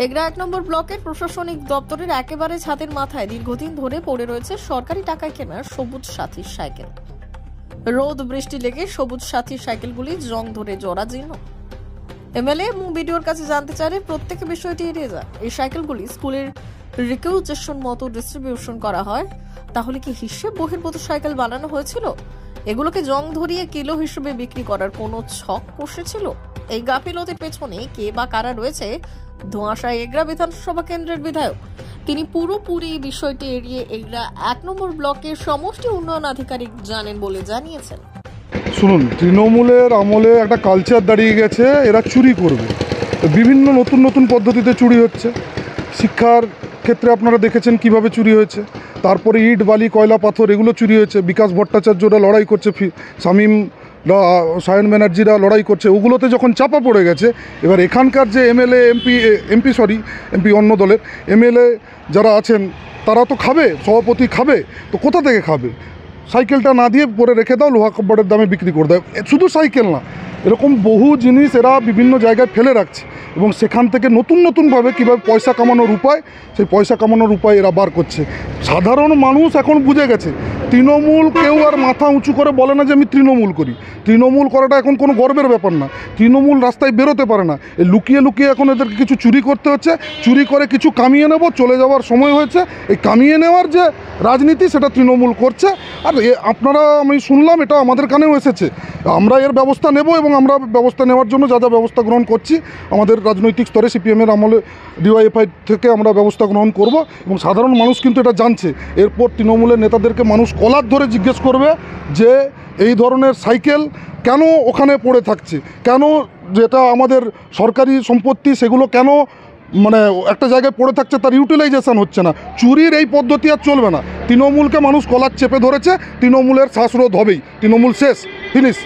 এগরা ১ নম্বর ব্লকের প্রশাসনিক দপ্তরের একেবারে ছাদের মাথায় দীর্ঘদিন ধরে পড়ে রয়েছে সরকারি টাকায় কেনা সবুজ সাথী সাইকেল। রোদ বৃষ্টি লেগে সবুজ সাথী সাইকেলগুলি জং ধরে জরাজীর্ণ। এমএলএ এবং বিডিওর কাছে জানতে চাইলে প্রত্যেকে বিষয়টি এড়িয়ে যায়। এই সাইকেলগুলি স্কুলের রিকিউজেশন মতো ডিস্ট্রিবিউশন করা হয়, তাহলে কি হিসেব বহির্ভূত সাইকেল বানানো হয়েছিল? এগুলোকে জং ধরিয়ে কিলো হিসেবে বিক্রি করার কোনো ছক কষেছিল? এই গাফিলতির পেছনে কে বা কারা রয়েছে? ধোঁয়াশা এগরা বিধানসভা কেন্দ্রের বিধায়ক, তিনি পুরোপুরি বিষয়টি এড়িয়ে এগরা ১ নম্বর ব্লকের সমষ্টি উন্নয়ন আধিকারিক জানেন বলে জানিয়েছেন। শুনুন, তৃণমূলের আমলে একটা কালচার দাঁড়িয়ে গেছে, এরা চুরি করবে। বিভিন্ন নতুন নতুন পদ্ধতিতে চুরি হচ্ছে। শিক্ষার ক্ষেত্রে আপনারা দেখেছেন কিভাবে চুরি হয়েছে। তারপরে ইট বালি কয়লা পাথর এগুলো চুরি হয়েছে। বিকাশ ভট্টাচার্যরা লড়াই করছে, শামীম সায়ন ব্যানার্জিরা লড়াই করছে, ওগুলোতে যখন চাপা পড়ে গেছে, এবার এখানকার যে এমএলএ এমপি অন্য দলের এমএলএ যারা আছেন তারা তো খাবে, সভাপতি খাবে, তো কোথা থেকে খাবে? সাইকেলটা না দিয়ে পরে রেখে দাও, লোহা কাপড়ের দামে বিক্রি করে দেয়। শুধু সাইকেল না, এরকম বহু জিনিস এরা বিভিন্ন জায়গায় ফেলে রাখছে এবং সেখান থেকে নতুন নতুনভাবে কীভাবে পয়সা কামানোর উপায়, সেই পয়সা কামানোর উপায় এরা বার করছে। সাধারণ মানুষ এখন বুঝে গেছে, তৃণমূল কেউ আর মাথা উঁচু করে বলে না যে আমি তৃণমূল করি। তৃণমূল করাটা এখন কোনো গর্বের ব্যাপার না। তৃণমূল রাস্তায় বেরোতে পারে না, লুকিয়ে লুকিয়ে এখন এদেরকে কিছু চুরি করতে হচ্ছে। চুরি করে কিছু কামিয়ে নেব, চলে যাওয়ার সময় হয়েছে। এই কামিয়ে নেওয়ার যে রাজনীতি, সেটা তৃণমূল করছে। আর আপনারা, আমি শুনলাম এটা আমাদের কানেও এসেছে। আমরা এর ব্যবস্থা নেব এবং আমরা ব্যবস্থা নেওয়ার জন্য যা যা ব্যবস্থা গ্রহণ করছি, আমাদের রাজনৈতিক স্তরে সিপিএমের আমলে ডিওয়াইএফআই থেকে আমরা ব্যবস্থা গ্রহণ করব এবং সাধারণ মানুষ কিন্তু এটা জানছে। এরপর তৃণমূলের নেতাদেরকে মানুষ কলার ধরে জিজ্ঞেস করবে যে এই ধরনের সাইকেল কেন ওখানে পড়ে থাকছে, কেন যেটা আমাদের সরকারি সম্পত্তি সেগুলো কেন মানে একটা জায়গায় পড়ে থাকছে, তার ইউটিলাইজেশন হচ্ছে না। চুরির এই পদ্ধতি আর চলবে না। তৃণমূলকে মানুষ কলার চেপে ধরেছে, তৃণমূলের শ্বাসরোধ হবেই। তৃণমূল শেষ, ফিনিশ।